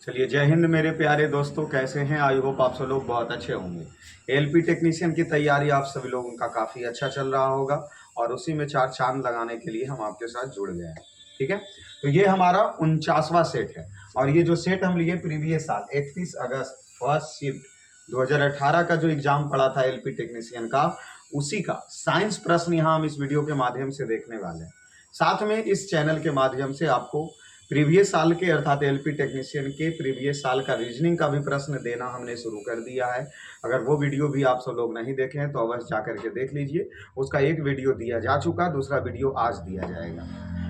चलिए, जय हिंद मेरे प्यारे दोस्तों, कैसे हैं? आई होप आप सब लोग बहुत अच्छे होंगे। एलपी टेक्नीशियन की तैयारी आप सभी लोगों का काफ़ी अच्छा चल रहा होगा और उसी में चार चांद लगाने के लिए हम आपके साथ जुड़ गए हैं। ठीक है, तो ये हमारा 49वां सेट है और ये जो सेट हम लिए प्रीवियस साल 31 अगस्त फर्स्ट शिफ्ट 2018 का जो एग्जाम पड़ा था एलपी टेक्नीशियन का, उसी का साइंस प्रश्न यहाँ हम इस वीडियो के माध्यम से देखने वाले हैं। साथ में इस चैनल के माध्यम से आपको प्रीवियस साल के अर्थात एलपी टेक्नीशियन के प्रीवियस साल का रीजनिंग का भी प्रश्न देना हमने शुरू कर दिया है। अगर वो वीडियो भी आप सब लोग नहीं देखे हैं तो अवश्य जा करके देख लीजिए। उसका एक वीडियो दिया जा चुका, दूसरा वीडियो आज दिया जाएगा।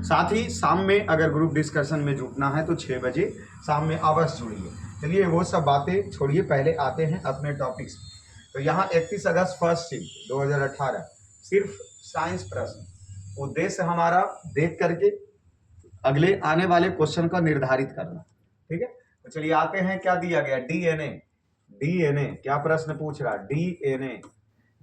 साथ ही शाम में अगर ग्रुप डिस्कशन में जुटना है तो 6 बजे शाम में अवश्य जुड़िए। चलिए, वो सब बातें छोड़िए, पहले आते हैं अपने टॉपिक्स में। तो यहाँ 31 अगस्त फर्स्ट शिफ्ट 2018 सिर्फ साइंस प्रश्न, उद्देश्य हमारा देख करके अगले आने वाले क्वेश्चन का निर्धारित करना। ठीक है, तो चलिए आते हैं। क्या दिया गया? डीएनए। डीएनए क्या प्रश्न पूछ रहा? डीएनए।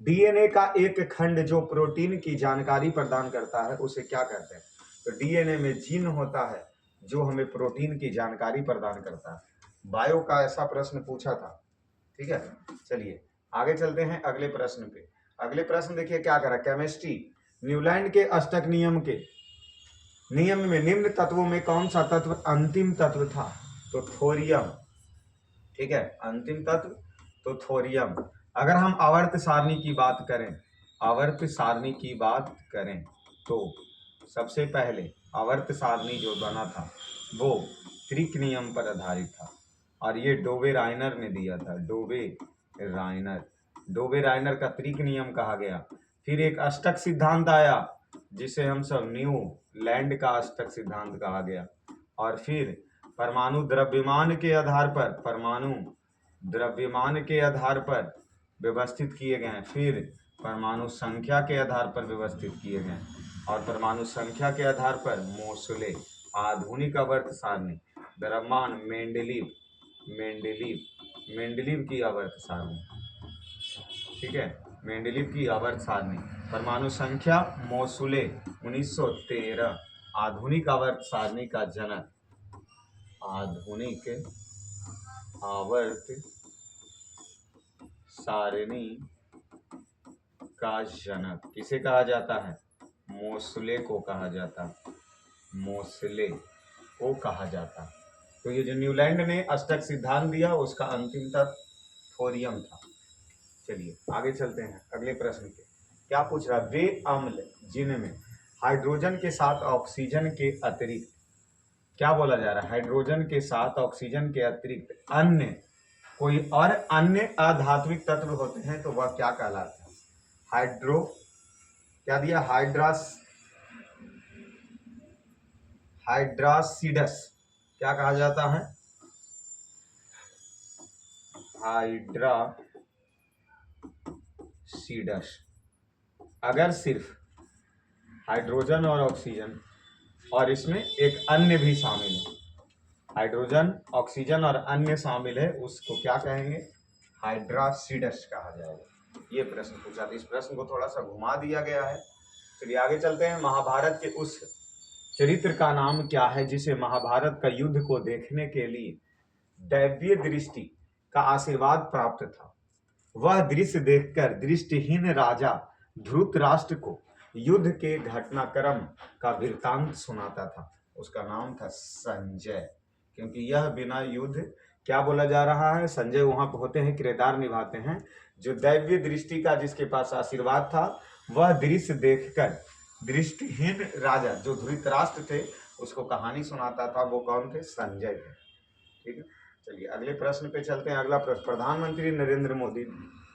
डीएनए का एक खंड जो प्रोटीन की जानकारी प्रदान करता है उसे क्या कहते हैं? तो डीएनए में जीन होता है जो हमें प्रोटीन की जानकारी प्रदान करता है। बायो का ऐसा प्रश्न पूछा था। ठीक है, चलिए आगे चलते हैं अगले प्रश्न पे। अगले प्रश्न देखिए क्या करा। केमिस्ट्री, न्यूलैंड के अष्टक नियम के नियम में निम्न तत्वों में कौन सा तत्व अंतिम तत्व था? तो थोरियम। ठीक है, अंतिम तत्व तो थोरियम। अगर हम आवर्त सारणी की बात करें, आवर्त सारणी की बात करें तो सबसे पहले आवर्त सारणी जो बना था वो क्रिक नियम पर आधारित था और ये डोबे राइनर ने दिया था। डोबे राइनर, डोबे राइनर का क्रिक नियम कहा गया। फिर एक अष्टक सिद्धांत आया जिसे हम सब न्यू लैंड का अष्टक सिद्धांत कहा गया। और फिर परमाणु द्रव्यमान के आधार पर, परमाणु द्रव्यमान के आधार पर व्यवस्थित किए गए। फिर परमाणु संख्या के आधार पर व्यवस्थित किए गए और परमाणु संख्या के आधार पर मोसले, आधुनिक आवर्त सारणी, द्रव्यमान मेंडलीव, मेंडलीव मेंडलीव की आवर्त सारणी। ठीक है, मेंडलीव की आवर्त सारणी। परमाणु संख्या मोसुले 1913, आधुनिक आवर्त सारणी का जनक, आधुनिक आवर्त सारणी का जनक किसे कहा जाता है? मोसले को कहा जाता, मोसले को कहा जाता। तो ये जो न्यूलैंड ने अष्टक सिद्धांत दिया उसका अंतिम तत्व थोरियम था। चलिए आगे चलते हैं अगले प्रश्न के। क्या पूछ रहा? वे अम्ल जिनमें हाइड्रोजन के साथ ऑक्सीजन के अतिरिक्त, क्या बोला जा रहा है? हाइड्रोजन के साथ ऑक्सीजन के अतिरिक्त अन्य कोई और अन्य अधात्विक तत्व होते हैं तो वह क्या कहलाता है? हाइड्रो, क्या दिया? हाइड्रासीडस क्या कहा जाता है? हाइड्रासीडस। अगर सिर्फ हाइड्रोजन और ऑक्सीजन और इसमें एक अन्य भी शामिल है, हाइड्रोजन ऑक्सीजन और अन्य शामिल है, उसको क्या कहेंगे? हाइड्रासीडस कहा जाएगा। ये प्रश्न पूछा था, इस प्रश्न को थोड़ा सा घुमा दिया गया है। चलिए आगे चलते हैं। महाभारत के उस चरित्र का नाम क्या है जिसे महाभारत का युद्ध को देखने के लिए दैवीय दृष्टि का आशीर्वाद प्राप्त था? वह दृश्य देखकर दृष्टिहीन राजा धृतराष्ट्र को युद्ध के घटनाक्रम का वृत्तांत सुनाता था। उसका नाम था संजय, क्योंकि यह बिना युद्ध, क्या बोला जा रहा है? संजय वहां पर होते हैं, किरदार निभाते हैं। जो दैवीय दृष्टि का जिसके पास आशीर्वाद था, वह दृश्य देखकर दृष्टिहीन राजा जो धृतराष्ट्र थे उसको कहानी सुनाता था। वो कौन थे? संजय थे। ठीक है, चलिए अगले प्रश्न पे चलते हैं। अगला प्रश्न, प्रधानमंत्री नरेंद्र मोदी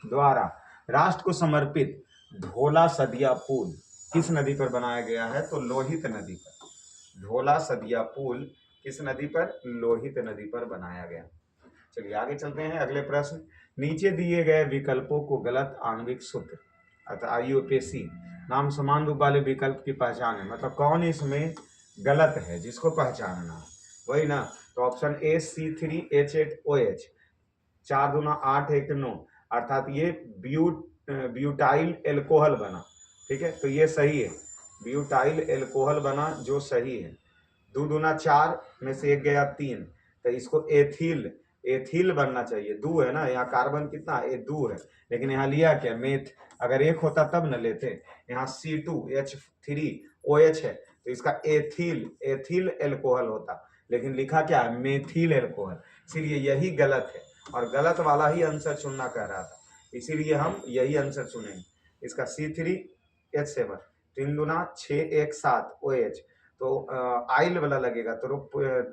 द्वारा राष्ट्र को समर्पित ढोला सदिया पुल किस नदी पर बनाया गया है? तो लोहित नदी पर। ढोला सदिया पुल किस नदी पर? लोहित नदी पर बनाया गया। चलिए आगे चलते हैं। अगले प्रश्न, नीचे दिए गए विकल्पों को गलत आणविक सूत्र अर्थात आईयूपीएसी नाम समान रूप वाले विकल्प की पहचान है। मतलब कौन इसमें गलत है जिसको पहचानना है, वही ना। तो ऑप्शन ए C3H8OH, 4 दूना 8 1 9, अर्थात ये ब्यूटाइल एल्कोहल बना। ठीक है, तो ये सही है, ब्यूटाइल एल्कोहल बना जो सही है। 2 दूना 4 में से 1 गया 3, तो इसको एथिल, एथिल बनना चाहिए। दू है ना, यहाँ कार्बन कितना ए दू है, लेकिन यहाँ लिया क्या मेथ। अगर एक होता तब न लेते। यहाँ C2H3OH है तो इसका एथिल, एथिल एल्कोहल होता, लेकिन लिखा क्या है मेथिल एल्कोहल, इसीलिए यही गलत है और गलत वाला ही आंसर चुनना कह रहा था, इसीलिए हम यही आंसर चुनेंगे। इसका C3H7 3 दूना 6 1 7 OH, तो आइल वाला लगेगा तो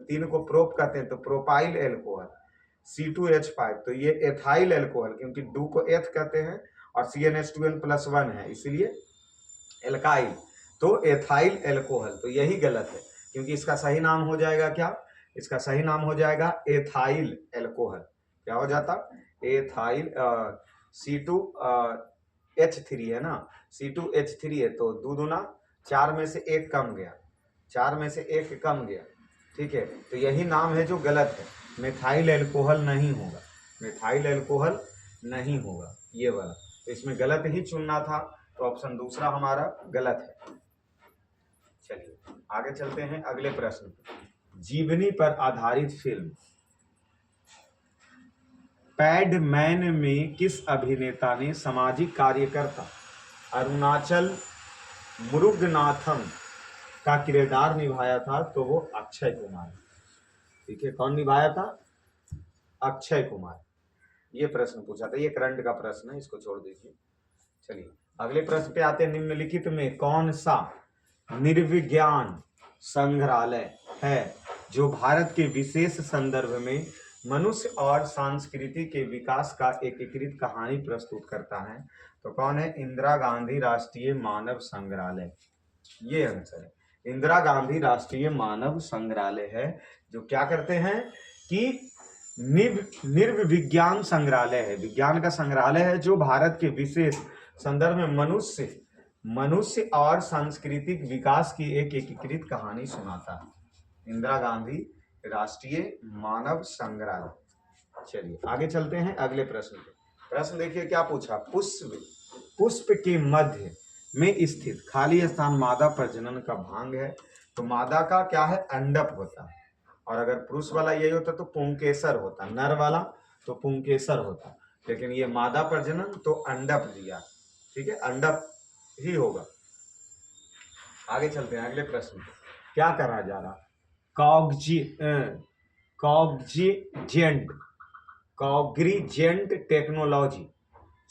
3 को प्रोप कहते हैं तो प्रोपाइल एल्कोहल। C2H5 तो ये एथाइल एल्कोहल, क्योंकि डू को एथ कहते हैं और CnH2n+1 है इसीलिए एल्काइल, तो एथाइल एल्कोहल, तो यही गलत है क्योंकि इसका सही नाम हो जाएगा क्या, इसका सही नाम हो जाएगा एथाइल एल्कोहल। क्या हो जाता एथाइल, C2H3 है ना, C2H3 है तो दो दूना 4 में से 1 कम गया, 4 में से 1 कम गया, ठीक है, तो यही नाम है जो गलत है, मेथाइल एल्कोहल नहीं होगा, मेथाइल एल्कोहल नहीं होगा ये वाला, तो इसमें गलत ही चुनना था, तो ऑप्शन दूसरा हमारा गलत है। चलिए आगे चलते हैं अगले प्रश्न। जीवनी पर आधारित फिल्म पैडमैन में किस अभिनेता ने सामाजिक कार्यकर्ता अरुणाचल मुरुगनाथम का किरदार निभाया था, तो वो अक्षय कुमार, ठीक है, कौन निभाया था, अक्षय कुमार। ये प्रश्न पूछा था, ये करंट का प्रश्न है, इसको छोड़ दीजिए। चलिए अगले प्रश्न पे आते हैं। निम्नलिखित में कौन सा निर्विज्ञान संग्रहालय है जो भारत के विशेष संदर्भ में मनुष्य और संस्कृति के विकास का एकीकृत कहानी प्रस्तुत करता है, तो कौन है, इंदिरा गांधी राष्ट्रीय मानव संग्रहालय, ये आंसर है। इंदिरा गांधी राष्ट्रीय मानव संग्रहालय है जो क्या करते हैं कि निर्विज्ञान संग्रहालय है, विज्ञान का संग्रहालय है जो भारत के विशेष संदर्भ में मनुष्य और सांस्कृतिक विकास की एक एकीकृत कहानी सुनाता है। इंदिरा गांधी राष्ट्रीय मानव संग्रहालय। चलिए आगे चलते हैं अगले प्रश्न पे। प्रश्न देखिए क्या पूछा, पुष्प के मध्य में स्थित खाली स्थान मादा प्रजनन का भांग है, तो मादा का क्या है, अंडप होता है, और अगर पुरुष वाला यही होता तो पुंकेसर होता, नर वाला तो पुंकेसर होता, लेकिन ये मादा प्रजनन तो अंडप दिया, ठीक है, अंडप ही होगा। आगे चलते हैं अगले प्रश्न पे। क्या करा जा रहा, कॉग्निजेंट टेक्नोलॉजी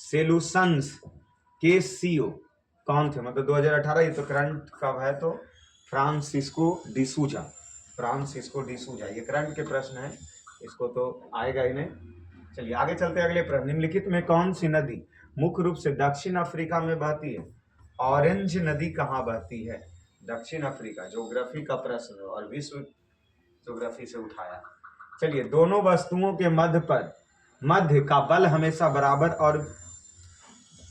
सोल्यूशंस के सीईओ कौन थे, मतलब 2018, ये तो करंट कब है, तो फ्रांसिस्को डिसूजा, फ्रांसिस्को डिसूजा, ये करंट के प्रश्न है, इसको तो आएगा ही नहीं। चलिए आगे चलते हैं अगले प्रश्न। निम्नलिखित में कौन सी नदी मुख्य रूप से दक्षिण अफ्रीका में बहती है, ऑरेंज नदी कहाँ बहती है, दक्षिण अफ्रीका, ज्योग्राफी का प्रश्न है और विश्व ज्योग्राफी से उठाया। चलिए दोनों वस्तुओं के मध्य का बल हमेशा बराबर और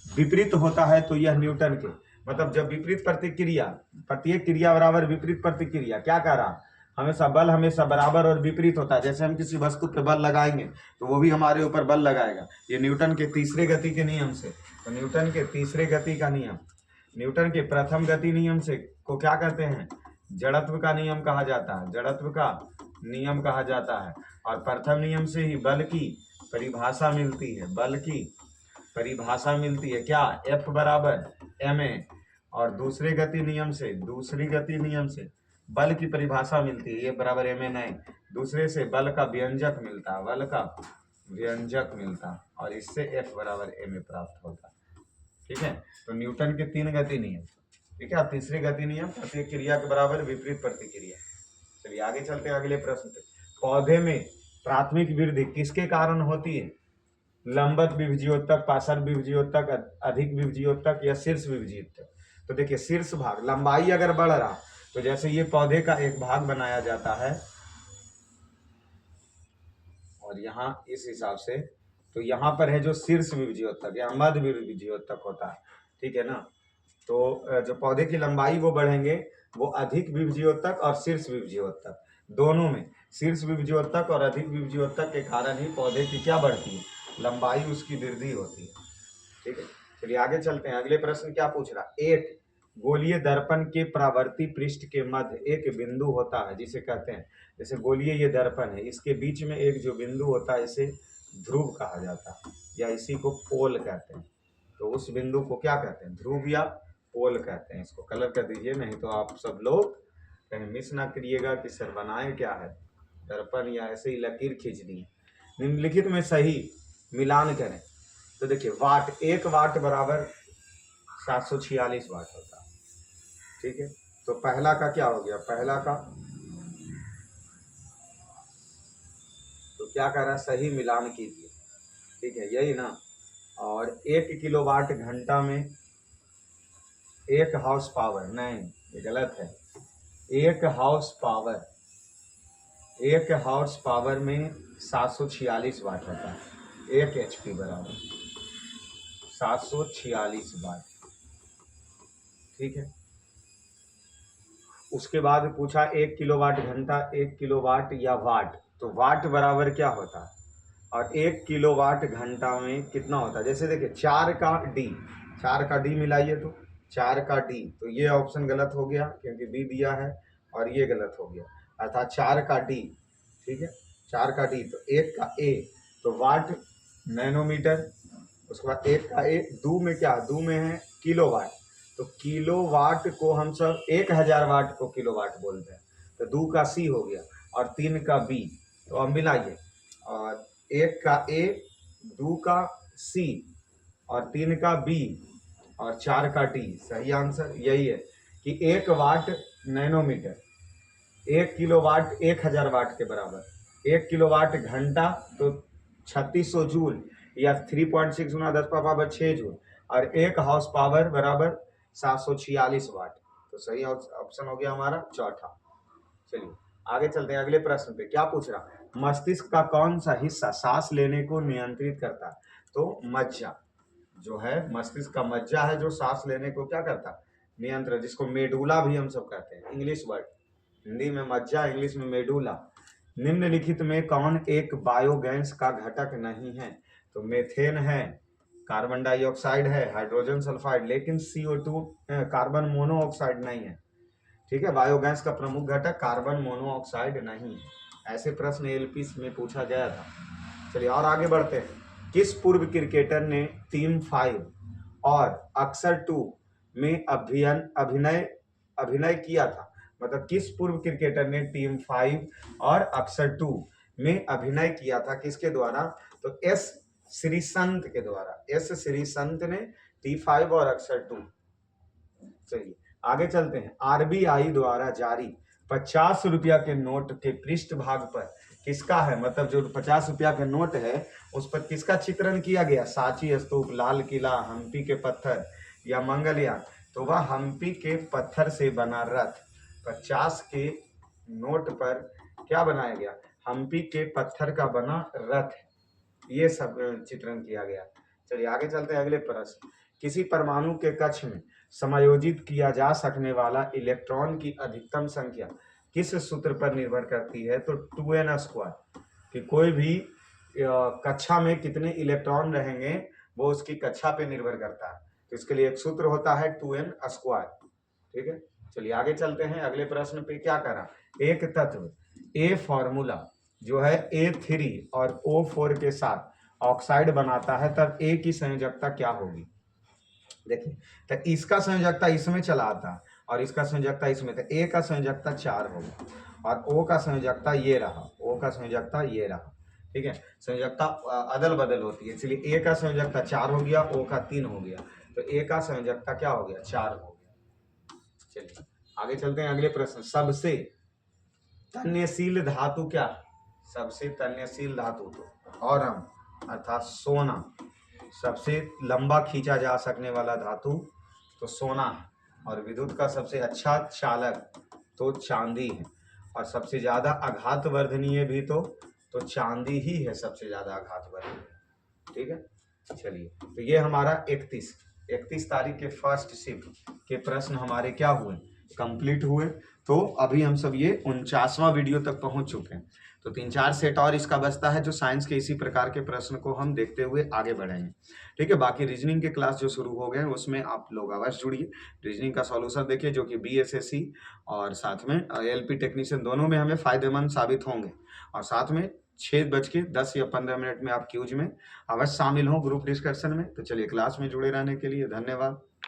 विपरीत होता है, तो यह न्यूटन के, मतलब जब विपरीत प्रतिक्रिया, प्रत्येक क्रिया बराबर विपरीत प्रतिक्रिया, क्या कह रहा, हमेशा बल हमेशा बराबर और विपरीत होता है। जैसे हम किसी वस्तु पे बल लगाएंगे तो वो भी हमारे ऊपर बल लगाएगा, ये न्यूटन के तीसरे गति के नियम से, तो न्यूटन के तीसरे गति का नियम, न्यूटन के प्रथम गति नियम से को क्या कहते हैं, जड़त्व का नियम कहा जाता है, जड़त्व का नियम कहा जाता है, और प्रथम नियम से ही बल की परिभाषा मिलती है, बल की परिभाषा मिलती है, क्या, F बराबर ma, और दूसरी गति नियम से बल की परिभाषा मिलती है, ये बराबर ma नहीं, दूसरे से बल का व्यंजक मिलता है, बल का व्यंजक मिलता, और इससे F बराबर ma प्राप्त होता है, ठीक है। तो न्यूटन के 3 गति नियम, ठीक है, तीसरी गति नियम, प्रत्येक क्रिया के बराबर विपरीत प्रतिक्रिया। चलिए आगे चलते हैं अगले प्रश्न पे। पौधे में प्राथमिक वृद्धि किसके कारण होती है, लंबवत विभजियोतक, पार्श्व विभजियोतक, अधिक विभजियोतक या शीर्ष विभजियोतक। तो देखिए शीर्ष भाग, लंबाई अगर बढ़ रहा तो जैसे ये पौधे का एक भाग बनाया जाता है और यहाँ इस हिसाब से, तो यहाँ पर है जो शीर्ष विभजियोतक, यहाँ मध्य विभजियोतक होता है, ठीक है ना। तो जो पौधे की लंबाई वो बढ़ेंगे, वो अधिक विभजियोतक और शीर्ष विभजियोतक, दोनों में शीर्ष विभजियोतक और अधिक विभजियोतक के कारण ही पौधे की क्या बढ़ती है, लंबाई उसकी वृद्धि होती है, ठीक है। चलिए आगे चलते हैं। अगले प्रश्न क्या पूछ रहा, एक गोलीय दर्पण के परावर्ती पृष्ठ के मध्य एक बिंदु होता है जिसे कहते हैं, जैसे गोलीय ये दर्पण है, इसके बीच में एक जो बिंदु होता है इसे ध्रुव कहा जाता है या इसी को पोल कहते हैं। तो उस बिंदु को क्या कहते हैं, ध्रुव या पोल कहते हैं। इसको कलर कर दीजिए, नहीं तो आप सब लोग कहीं मिस ना करिएगा कि सर बनाए क्या है, दर्पण या ऐसे ही लकीर खींच दी। निम्नलिखित में सही मिलान करें। तो देखिए वाट, 1 वाट बराबर 746 वाट होता है, ठीक है। तो पहला का क्या हो गया, पहला का तो क्या कर रहा है, सही मिलान कीजिए, ठीक है, यही ना। और 1 किलोवाट घंटा में 1 हाउस पावर, नहीं ये गलत है। 1 हाउस पावर में 746 वाट होता है। 1 HP बराबर 746 वाट, ठीक है। उसके बाद पूछा 1 किलोवाट घंटा, 1 किलोवाट या वाट, तो वाट बराबर क्या होता है और 1 किलोवाट घंटा में कितना होता है। जैसे देखिए 4 का डी मिलाइए, तो 4 का डी, तो ये ऑप्शन गलत हो गया क्योंकि बी दिया है और ये गलत हो गया, अर्थात 4 का डी, ठीक है, 4 का डी, तो 1 का ए, तो वाट नैनोमीटर। उसके बाद 1 का ए, दो में क्या, दो में है किलोवाट, तो किलोवाट को हम सब 1000 वाट को किलोवाट बोलते हैं, तो 2 का सी हो गया और 3 का बी, तो अब मिलाइए, और 1 का ए, 2 का सी और 3 का बी और 4 का डी। सही आंसर यही है कि 1 वाट नैनोमीटर, 1 किलोवाट 1000 वाट के बराबर, 1 किलोवाट घंटा तो 3600 जूल या 3.6 गुना 10⁻6 जूल, और 1 हाउस पावर बराबर 746 वाट। तो सही ऑप्शन हो गया हमारा चौथा। चलिए आगे चलते हैं अगले प्रश्न पे। क्या पूछ रहा, मस्तिष्क का कौन सा हिस्सा सांस लेने को नियंत्रित करता है। तो मज्जा जो है, मस्तिष्क का मज्जा है जो सांस लेने को क्या करता है, नियंत्रण, जिसको मेडुला भी हम सब कहते हैं, इंग्लिश वर्ड, हिंदी में मज्जा, इंग्लिश में मेडुला। निम्नलिखित में कौन एक बायोगैस का घटक नहीं है। तो मेथेन है, कार्बन डाइऑक्साइड है, हाइड्रोजन सल्फाइड, लेकिन CO2 कार्बन मोनोऑक्साइड नहीं है, ठीक है। बायोगैस का प्रमुख घटक कार्बन मोनोऑक्साइड नहीं है। ऐसे प्रश्न एलपी में पूछा गया था। चलिए और आगे बढ़ते हैं। किस पूर्व क्रिकेटर ने टीम 5 और अक्सर 2 में अभिनय किया था। मतलब किस पूर्व क्रिकेटर ने टीम 5 और अक्सर 2 में अभिनय किया था, किसके द्वारा, तो एस श्रीसंत के द्वारा। एस श्रीसंत ने T5 और अक्सर 2। चलिए आगे चलते हैं। आरबीआई द्वारा जारी 50 रुपया के नोट के पृष्ठ भाग पर किसका है, मतलब जो 50 रुपया के नोट है उस पर किसका चित्रण किया गया, सांची स्तूप, लाल किला, हम्पी के पत्थर या मंगलयान। तो वह हम्पी के पत्थर से बना रथ, 50 के नोट पर क्या बनाया गया, हम्पी के पत्थर का बना रथ, ये सब चित्रण किया गया। चलिए आगे चलते हैं अगले प्रश्न। किसी परमाणु के कक्ष में समायोजित किया जा सकने वाला इलेक्ट्रॉन की अधिकतम संख्या किस सूत्र पर निर्भर करती है। तो 2n², कि कोई भी कक्षा में कितने इलेक्ट्रॉन रहेंगे वो उसकी कक्षा पे निर्भर करता है। तो इसके लिए एक सूत्र होता है 2n², ठीक है। चलिए आगे चलते हैं अगले प्रश्न पे। क्या करा, एक तत्व ए फॉर्मूला जो है A3 और O4 के साथ ऑक्साइड बनाता है, तब ए की संयोजकता क्या होगी। देखिए तो इसका संयोजकता इसमें चला आता है और इसका संयोजकता इसमें, तो ए का संयोजकता 4 होगा और ओ का संयोजकता ये रहा, ओ का संयोजकता ये रहा, ठीक है। संयोजकता अदल बदल होती है, इसलिए ए का संयोजकता 4 हो गया, ओ का 3 हो गया, तो ए का संयोजकता क्या हो गया, 4 हो गया। चलिए आगे चलते हैं अगले प्रश्न। सबसे तन्यशील धातु क्या, सबसे तन्यशील धातु तो औरम अर्थात सोना। सबसे लंबा खींचा जा सकने वाला धातु तो सोना है, और विद्युत का सबसे अच्छा चालक तो चांदी है, और सबसे ज्यादा आघात वर्धनीय भी तो चांदी ही है सबसे ज्यादा आघात वर्धनीय, ठीक है। चलिए तो ये हमारा 31 तारीख के फर्स्ट शिफ्ट के प्रश्न हमारे क्या हुए, कंप्लीट हुए। तो अभी हम सब ये 49वां वीडियो तक पहुंच चुके हैं। तो 3-4 सेट और इसका बचता है, जो साइंस के इसी प्रकार के प्रश्न को हम देखते हुए आगे बढ़ेंगे। ठीक है, बाकी रीजनिंग के क्लास जो शुरू हो गए हैं उसमें आप लोग अवश्य जुड़िए। रीजनिंग का सॉल्यूशन देखिए, जो कि बीएसएससी और साथ में एलपी टेक्नीशियन दोनों में हमें फायदेमंद साबित होंगे। और साथ में 6:10 या 15 मिनट में आप क्यूज में अवश्य शामिल हों ग्रुप डिस्कशन में। तो चलिए, क्लास में जुड़े रहने के लिए धन्यवाद।